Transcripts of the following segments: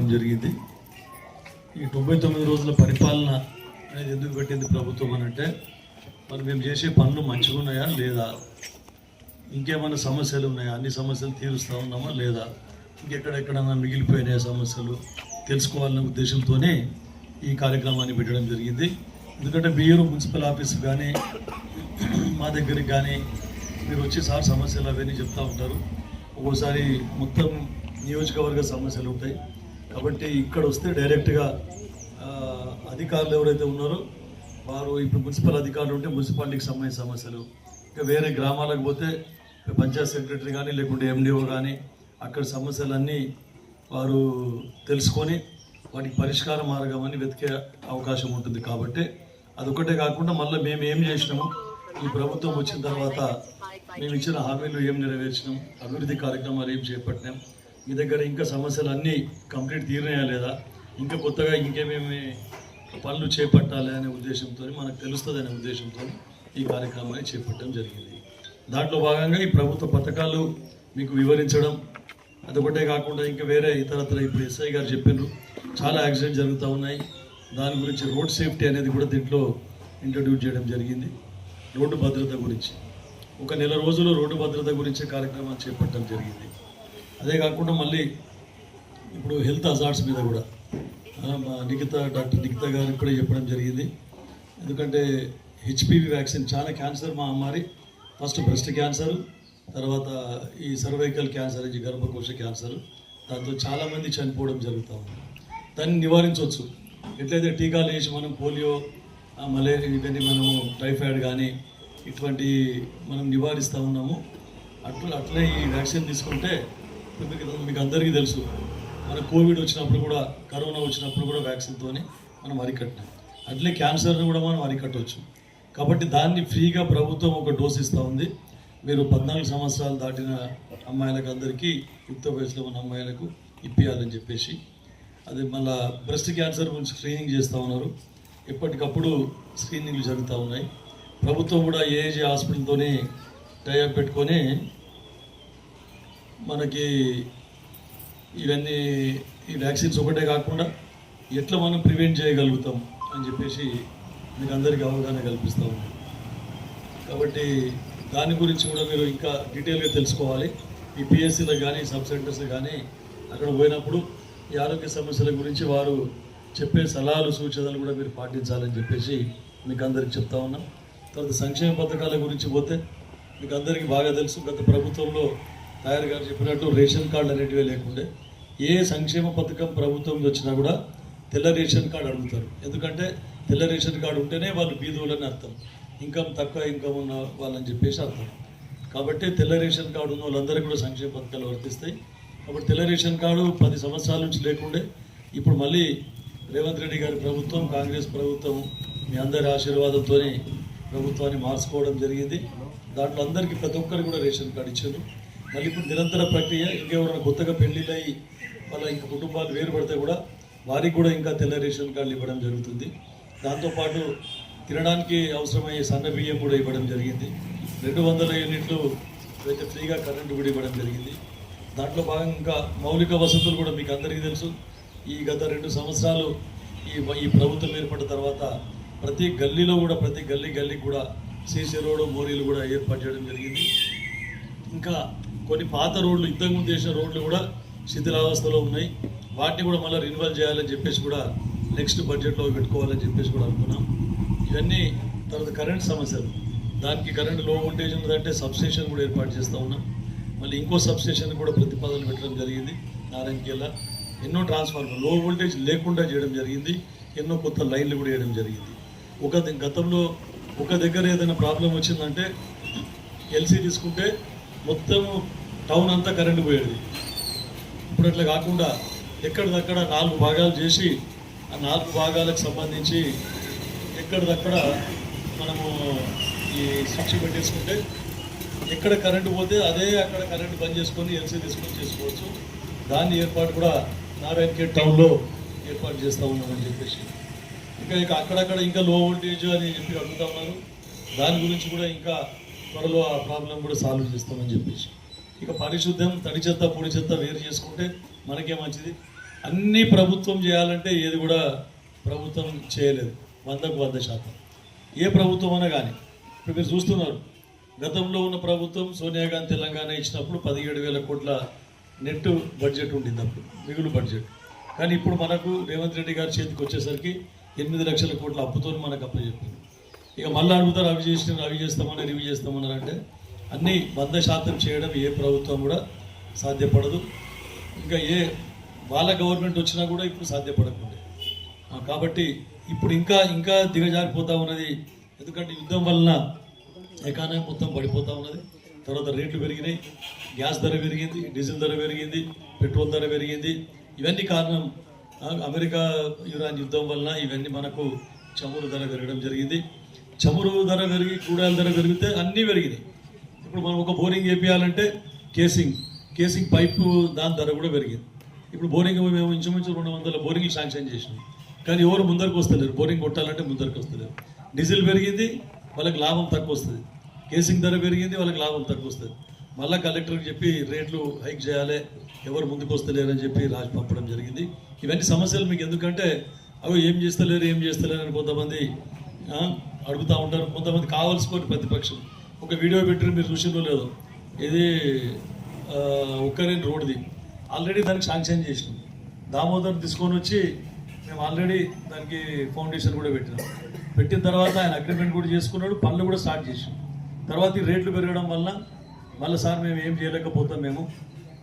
పెట్టడం జరిగింది. ఈ 99 రోజుల పరిపాలన అనేది ఎందుకు పెట్టింది ప్రభుత్వం అని అంటే, మరి మేము చేసే పనులు మంచిగా ఉన్నాయా లేదా, ఇంకేమైనా సమస్యలు ఉన్నాయా, అన్ని సమస్యలు తీరుస్తూ ఉన్నామా లేదా, ఇంకెక్కడెక్కడన్నా మిగిలిపోయిన సమస్యలు తెలుసుకోవాలనే ఉద్దేశంతోనే ఈ కార్యక్రమాన్ని పెట్టడం జరిగింది. ఎందుకంటే బియ్యూరు మున్సిపల్ ఆఫీస్ కానీ మా దగ్గరికి కానీ మీరు వచ్చి సార్ సమస్యలు అవన్నీ చెప్తూ ఉంటారు. ఒక్కోసారి మొత్తం నియోజకవర్గ సమస్యలు ఉంటాయి. కాబట్టి ఇక్కడ వస్తే డైరెక్ట్గా అధికారులు ఎవరైతే ఉన్నారో వారు, ఇప్పుడు మున్సిపల్ అధికారులు ఉంటే మున్సిపాలిటీకి సంబంధించిన సమస్యలు, ఇంకా వేరే గ్రామాలకు పోతే పంచాయత్ సెక్రటరీ కానీ లేకుంటే ఎండిఓ కానీ అక్కడ సమస్యలన్నీ వారు తెలుసుకొని వాటికి పరిష్కార మార్గం అని వెతికే అవకాశం ఉంటుంది. కాబట్టి అదొకటే కాకుండా మళ్ళీ మేము ఏం చేసినాము, ఈ ప్రభుత్వం వచ్చిన తర్వాత మేము ఇచ్చిన హామీలు ఏం నెరవేర్చినాం, అభివృద్ధి కార్యక్రమాలు ఏం చేపట్టినాం, మీ దగ్గర ఇంకా సమస్యలు అన్నీ కంప్లీట్ తీరినాయా లేదా, ఇంకా కొత్తగా ఇంకేమేమి పనులు చేపట్టాలి అనే ఉద్దేశంతో, మనకు తెలుస్తుంది అనే ఉద్దేశంతో ఈ కార్యక్రమాన్ని చేపట్టడం జరిగింది. దాంట్లో భాగంగా ఈ ప్రభుత్వ పథకాలు మీకు వివరించడం, అదొకటే కాకుండా ఇంకా వేరే ఇతరత్ర ఇప్పుడు ఎస్ఐ గారు చెప్పినారు చాలా యాక్సిడెంట్ జరుగుతూ ఉన్నాయి. దాని గురించి రోడ్ సేఫ్టీ అనేది కూడా దీంట్లో ఇంట్రడ్యూస్ చేయడం జరిగింది. రోడ్డు భద్రత గురించి ఒక నెల రోజులు రోడ్డు భద్రత గురించి కార్యక్రమాలు చేపట్టడం జరిగింది. అదే కాకుండా మళ్ళీ ఇప్పుడు హెల్త్ హజార్డ్స్ మీద కూడా డాక్టర్ నిఖిత గారు ఇప్పుడే చెప్పడం జరిగింది. ఎందుకంటే హెచ్పివి వ్యాక్సిన్ చాలా క్యాన్సర్ మహమ్మారి, ఫస్ట్ బ్రెస్ట్ క్యాన్సర్, తర్వాత ఈ సర్వైకల్ క్యాన్సర్, ఈ గర్భకోశ క్యాన్సర్, దాంతో చాలామంది చనిపోవడం జరుగుతూ ఉంది. దాన్ని నివారించవచ్చు. ఎట్లయితే టీకాలు వేసి మనం పోలియో, మలేరియా, ఇవన్నీ మనము టైఫాయిడ్ కానీ ఇటువంటి మనం నివారిస్తూ ఉన్నాము. అట్లే ఈ వ్యాక్సిన్ తీసుకుంటే మీకు అందరికీ తెలుసు, మన కోవిడ్ వచ్చినప్పుడు కూడా, కరోనా వచ్చినప్పుడు కూడా వ్యాక్సిన్తో మనం అరికట్టినాం. అట్లే క్యాన్సర్ని కూడా మనం అరికట్టవచ్చు. కాబట్టి దాన్ని ఫ్రీగా ప్రభుత్వం ఒక డోస్ ఇస్తూ ఉంది. మీరు 14 సంవత్సరాలు దాటిన అమ్మాయిలకు అందరికీ, యుక్త వయసులో ఉన్న అమ్మాయిలకు ఇప్పియాలని చెప్పేసి, అది మళ్ళీ బ్రెస్ట్ క్యాన్సర్ గురించి స్క్రీనింగ్ చేస్తూ ఉన్నారు. ఎప్పటికప్పుడు స్క్రీనింగ్లు జరుగుతూ ఉన్నాయి. ప్రభుత్వం కూడా ఏఏజీ హాస్పిటల్తోనే టైఅప్ పెట్టుకొని మనకి ఇవన్నీ ఈ వ్యాక్సిన్స్ ఒకటే కాకుండా ఎట్లా మనం ప్రివెంట్ చేయగలుగుతాం అని చెప్పేసి మీకు అందరికీ అవగాహన కల్పిస్తూ ఉన్నాం. కాబట్టి దాని గురించి కూడా మీరు ఇంకా డీటెయిల్గా తెలుసుకోవాలి. ఈ పిఎస్సీలో కానీ సబ్ సెంటర్స్ కానీ అక్కడ పోయినప్పుడు ఈ ఆరోగ్య సమస్యల గురించి వారు చెప్పే సలహాలు సూచనలు కూడా మీరు పాటించాలని చెప్పేసి మీకు అందరికి చెప్తా ఉన్నాం. తర్వాత సంక్షేమ పథకాల గురించి పోతే మీకు అందరికీ బాగా తెలుసు, గత ప్రభుత్వంలో తయారు గారు చెప్పినట్టు రేషన్ కార్డు అనేటివే లేకుండే. ఏ సంక్షేమ పథకం ప్రభుత్వం వచ్చినా కూడా తెల్ల రేషన్ కార్డు అడుగుతారు. ఎందుకంటే తెల్ల రేషన్ కార్డు ఉంటేనే వాళ్ళు బీదోళ్ళని అర్థం, తక్కువ ఇన్కమ్ ఉన్న వాళ్ళని చెప్పేసి అర్థం. కాబట్టి తెల్ల రేషన్ కార్డు ఉన్న వాళ్ళందరికీ కూడా సంక్షేమ పథకాలు వర్తిస్తాయి. కాబట్టి తెల్ల రేషన్ కార్డు 10 సంవత్సరాల నుంచి లేకుండే, ఇప్పుడు మళ్ళీ రేవంత్ రెడ్డి గారి ప్రభుత్వం, కాంగ్రెస్ ప్రభుత్వం మీ అందరి ఆశీర్వాదంతో ప్రభుత్వాన్ని మార్చుకోవడం జరిగింది. దాంట్లో అందరికీ ప్రతి ఒక్కరికి కూడా రేషన్ కార్డు ఇచ్చారు. మళ్ళీ ఇప్పుడు నిరంతర ప్రక్రియ, ఇంకెవరైనా కొత్తగా పెళ్లిళ్ళై వాళ్ళ ఇంకా కుటుంబాలు వేరుపడితే కూడా వారికి కూడా ఇంకా తెల్ల రేషన్ కార్డులు ఇవ్వడం జరుగుతుంది. దాంతోపాటు తినడానికి అవసరమయ్యే సన్న బియ్యం కూడా ఇవ్వడం జరిగింది. 200 యూనిట్లు అయితే ఫ్రీగా కరెంటు కూడా ఇవ్వడం జరిగింది. దాంట్లో భాగంగా ఇంకా మౌలిక వసతులు కూడా మీకు అందరికీ తెలుసు. ఈ గత 2 సంవత్సరాలు ఈ ప్రభుత్వం ఏర్పడిన తర్వాత ప్రతి గల్లీలో కూడా, ప్రతి గల్లీకి కూడా సీసీ రోడ్డు, మోరీలు కూడా ఏర్పాటు చేయడం జరిగింది. ఇంకా కొన్ని పాత రోడ్లు, ఇంతకుముందు చేసిన రోడ్లు కూడా శిథిలావస్థలో ఉన్నాయి. వాటిని కూడా మళ్ళీ రిన్యూవల్ చేయాలని చెప్పేసి కూడా నెక్స్ట్ బడ్జెట్లో పెట్టుకోవాలని చెప్పేసి కూడా అనుకున్నాం. ఇవన్నీ తర్వాత కరెంట్ సమస్యలు, దానికి కరెంట్ లో వోల్టేజ్ ఉన్నదంటే సబ్స్టేషన్ కూడా ఏర్పాటు చేస్తూ ఉన్నాం. మళ్ళీ ఇంకో సబ్స్టేషన్ కూడా ప్రతిపాదనలు పెట్టడం జరిగింది. నారాయణకేలా ఎన్నో ట్రాన్స్ఫార్మర్ లో వోల్టేజ్ లేకుండా చేయడం జరిగింది. ఎన్నో కొత్త లైన్లు కూడా వేయడం జరిగింది. గతంలో ఒక దగ్గర ఏదైనా ప్రాబ్లం వచ్చిందంటే ఎల్సీ తీసుకుంటే మొత్తం టౌన్ అంతా కరెంటు పోయేది. ఇప్పుడు అట్లా కాకుండా ఎక్కడిదక్కడ 4 భాగాలు చేసి, ఆ 4 భాగాలకు సంబంధించి ఎక్కడిదక్కడ మనము ఈ స్విచ్ పెట్టేసుకుంటే ఎక్కడ కరెంటు పోతే అదే అక్కడ కరెంటు బంద్ చేసుకొని ఎల్సీ తీసుకొని చేసుకోవచ్చు. దాన్ని ఏర్పాటు కూడా నారాయణఖేడ్ టౌన్లో ఏర్పాటు చేస్తూ ఉన్నామని చెప్పేసి, ఇంకా అక్కడక్కడ ఇంకా లో వోల్టేజ్ అని చెప్పి అడుగుతా ఉన్నారు. దాని గురించి కూడా ఇంకా త్వరలో ఆ ప్రాబ్లం కూడా సాల్వ్ చేస్తామని చెప్పేసి, ఇక పరిశుద్ధం, తడి చెత్త, పొడి చెత్త వేరు చేసుకుంటే మనకే మంచిది. అన్ని ప్రభుత్వం చేయాలంటే ఏది కూడా ప్రభుత్వం చేయలేదు 100% ఏ ప్రభుత్వం అన్నా కానీ. ఇప్పుడు మీరు చూస్తున్నారు, గతంలో ఉన్న ప్రభుత్వం సోనియా గాంధీ తెలంగాణ ఇచ్చినప్పుడు 17,000 కోట్ల నెట్ బడ్జెట్ ఉండింది, అప్పుడు మిగులు బడ్జెట్. కానీ ఇప్పుడు మనకు రేవంత్ రెడ్డి గారి చేతికి వచ్చేసరికి 8 లక్షల కోట్ల అప్పుతో మనకు అప్పచెప్పింది. ఇక మళ్ళీ అడుగుతారు, అవి చేస్తామని రివ్యూ చేస్తామన్నారు. అంటే అన్నీ 100% చేయడం ఏ ప్రభుత్వం కూడా సాధ్యపడదు. ఇంకా వాళ్ళ గవర్నమెంట్ వచ్చినా కూడా ఇప్పుడు సాధ్యపడకుండా. కాబట్టి ఇప్పుడు ఇంకా దిగజారిపోతూ ఉన్నది. ఎందుకంటే యుద్ధం వలన ఎకానమీ మొత్తం పడిపోతూ ఉన్నది. తర్వాత రేట్లు పెరిగినాయి, గ్యాస్ ధర పెరిగింది, డీజిల్ ధర పెరిగింది, పెట్రోల్ ధర పెరిగింది. ఇవన్నీ కారణం అమెరికా ఇరాన్ యుద్ధం వలన ఇవన్నీ మనకు చమురు ధర పెరగడం జరిగింది. చమురు ధర పెరిగి కూడాల ధర పెరిగితే అన్నీ పెరిగినాయి. ఇప్పుడు మనం ఒక బోరింగ్ వేపియాలంటే కేసింగ్ పైపు దాని ధర కూడా పెరిగింది. ఇప్పుడు బోరింగ్ మేము ఇంచుమించు 200 బోరింగ్లు శాంక్షన్ చేసినాం, కానీ ఎవరు ముందరకు వస్తలేరు. బోరింగ్ కొట్టాలంటే ముందరకు వస్తలేరు. డీజిల్ పెరిగింది, వాళ్ళకి లాభం తక్కువ వస్తుంది. కేసింగ్ ధర పెరిగింది, వాళ్ళకి లాభం తక్కువ వస్తుంది. మళ్ళీ కలెక్టర్కి చెప్పి రేట్లు హైక్ చేయాలి, ఎవరు ముందుకు వస్తలేరని చెప్పి రాసి పంపడం జరిగింది. ఇవన్నీ సమస్యలు మీకు ఎందుకంటే అవి ఏం చేస్తలేరు అని కొంతమంది అడుగుతూ ఉంటారు. కొంతమంది కావాల్సుకొని ప్రతిపక్షం ఒక వీడియో పెట్టిన మీరు చూసిందో లేదో, ఇది ఉక్కరేని రోడ్ది ఆల్రెడీ దానికి శాంక్షన్ చేసినాం. దామోదర్ తీసుకొని వచ్చి మేము ఆల్రెడీ దానికి ఫౌండేషన్ కూడా పెట్టిన తర్వాత ఆయన అగ్రిమెంట్ కూడా చేసుకున్నాడు, పనులు కూడా స్టార్ట్ చేసాం. తర్వాత ఈ రేట్లు పెరగడం వల్ల మళ్ళీ సార్ మేము ఏం చేయలేకపోతాం, మేము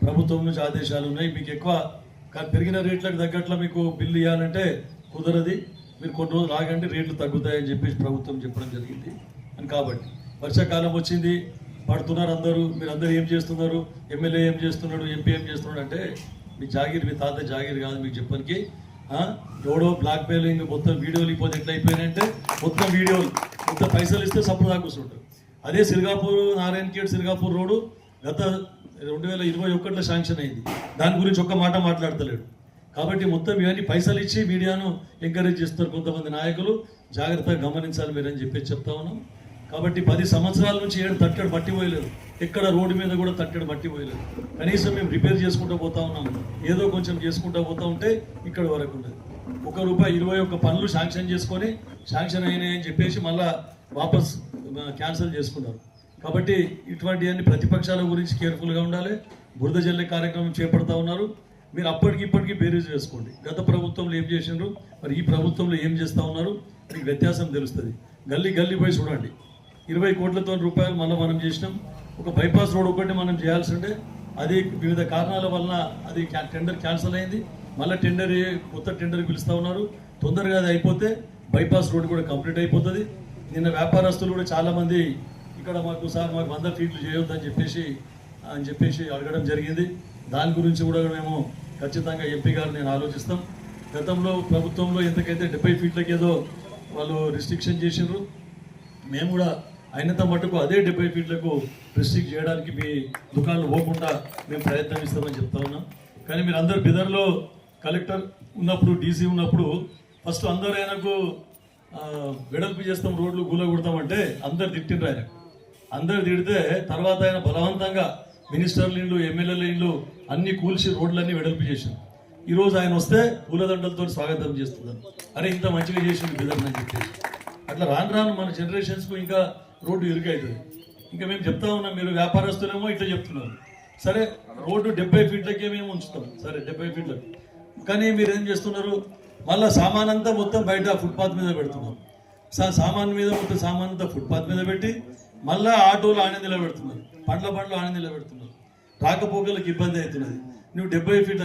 ప్రభుత్వం నుంచి ఆదేశాలు ఉన్నాయి, మీకు ఎక్కువ పెరిగిన రేట్లకు తగ్గట్ల మీకు బిల్లు ఇవ్వాలంటే కుదరది, మీరు కొన్ని రోజులు ఆగండి, రేట్లు తగ్గుతాయని చెప్పేసి ప్రభుత్వం చెప్పడం జరిగింది. అని కాబట్టి వర్షాకాలం వచ్చింది, పడుతున్నారు అందరూ, మీరందరూ ఏం చేస్తున్నారు, ఎమ్మెల్యే ఏం చేస్తున్నాడు, ఎంపీ ఏం చేస్తున్నాడు అంటే మీ జాగీర్, మీ తాత జాగీర్ కాదు మీకు చెప్పడానికి. ఎవడో బ్లాక్ మెయిలింగ్ మొత్తం వీడియోలు ఇపోతే ఎట్లా అయిపోయినాయంటే మొత్తం వీడియోలు మొత్తం పైసలు ఇస్తే సప్పుడు దాకా కూర్చుంటారు. అదే నారాయణఖేడ్ సిరిగాపూర్ రోడ్డు గత 2021లో శాంక్షన్ అయింది, దాని గురించి ఒక్క మాట మాట్లాడతలేడు. కాబట్టి మొత్తం ఇవన్నీ పైసలు ఇచ్చి మీడియాను ఎంకరేజ్ చేస్తారు కొంతమంది నాయకులు. జాగ్రత్తగా గమనించాలి మీరని చెప్పేసి చెప్తా ఉన్నాం. కాబట్టి 10 సంవత్సరాల నుంచి తట్టడి మట్టి పోయలేదు, ఎక్కడ రోడ్డు మీద కూడా తట్టడి మట్టి పోయలేదు. కనీసం మేము రిపేర్ చేసుకుంటూ పోతా ఉన్నాం, ఏదో కొంచెం చేసుకుంటూ పోతూ ఉంటే ఇక్కడ వరకు ఉన్నది. ₹1 పనులు శాంక్షన్ చేసుకొని శాంక్షన్ అయినాయి అని చెప్పేసి మళ్ళా వాపస్ క్యాన్సిల్ చేసుకున్నారు. కాబట్టి ఇటువంటివన్నీ ప్రతిపక్షాల గురించి కేర్ఫుల్గా ఉండాలి. బురద జల్లే కార్యక్రమం చేపడతా ఉన్నారు. మీరు ఇప్పటికీ బేరీజ్ వేసుకోండి. గత ప్రభుత్వంలో ఏం చేసినారు, మరి ఈ ప్రభుత్వంలో ఏం చేస్తూ ఉన్నారు, మీకు వ్యత్యాసం తెలుస్తుంది. గల్లీ పోయి చూడండి. 20 కోట్లతో రూపాయలు మళ్ళీ మనం చేసినాం. ఒక బైపాస్ రోడ్ ఒకటి మనం చేయాల్సి ఉంటే అది వివిధ కారణాల వలన అది టెండర్ క్యాన్సిల్ అయింది. మళ్ళీ కొత్త టెండర్ పిలుస్తూ ఉన్నారు. తొందరగా అది అయిపోతే బైపాస్ రోడ్ కూడా కంప్లీట్ అయిపోతుంది. నిన్న వ్యాపారస్తులు కూడా చాలామంది ఇక్కడ మాకు 100 ఫీట్లు చేయొద్దని చెప్పేసి అడగడం జరిగింది. దాని గురించి కూడా మేము ఖచ్చితంగా ఎంపీ గారు నేను ఆలోచిస్తాం. గతంలో ప్రభుత్వంలో ఎంతకైతే 70 ఫీట్లకి ఏదో వాళ్ళు రిస్ట్రిక్షన్ చేసినారు, మేము కూడా అయినంత మటుకు అదే 70 ఫీట్లకు రిస్ట్రిక్ట్ చేయడానికి మీ దుకాణాలు పోకుండా మేము ప్రయత్నిస్తామని చెప్తా ఉన్నాం. కానీ మీరు అందరు బిదర్లో కలెక్టర్ ఉన్నప్పుడు, డీసీ ఉన్నప్పుడు ఫస్ట్ అందరూ ఆయనకు వెడల్పు చేస్తాం, రోడ్లు గూల కొడతామంటే అందరు తిట్టిండ్రు. అందరు తిడితే తర్వాత ఆయన బలవంతంగా మినిస్టర్ల ఇళ్ళు, ఎమ్మెల్యేల ఇళ్ళు అన్ని కూల్చి రోడ్లన్నీ వెడల్పు చేశారు. ఈరోజు ఆయన వస్తే పూలదండలతో స్వాగతం చేస్తున్నారు. అరే ఇంత మంచిగా చేసింది బిదర్ని అని చెప్పేసి. అట్లా రాను మన జనరేషన్స్కు ఇంకా రోడ్డు ఇరుకవుతుంది. ఇంకా మేము చెప్తా ఉన్నాం, మీరు వ్యాపారస్తులేమో ఇట్లా చెప్తున్నారు. సరే రోడ్డు 70 ఫీట్లకే మేము ఉంచుతాం, సరే 70 ఫీట్లకు. కానీ మీరు ఏం చేస్తున్నారు, మళ్ళీ సామాన్ అంతా మొత్తం బయట ఫుట్పాత్ మీద పెడుతున్నారు. సామాన్ అంతా ఫుట్పాత్ మీద పెట్టి మళ్ళీ ఆటోలు ఆనందిలో పెడుతున్నారు, బండ్లు ఆనందిలో పెడుతున్నారు. రాకపోకలకు ఇబ్బంది అవుతున్నది. నువ్వు 70 ఫీట్ల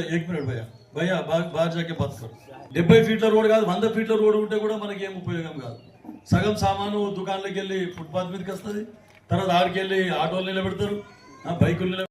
భయ్యా బాగా జాకే బతకరు. 70 ఫీట్ల రోడ్ కాదు, 100 ఫీట్ల రోడ్ ఉంటే కూడా మనకి ఏం ఉపయోగం కాదు. సగం సామాను దుకాణంలోకి వెళ్ళి ఫుట్పాత్ మీదకి వస్తుంది, తర్వాత ఆడికి వెళ్ళి ఆటోలు నిలబెడతారు, బైకులు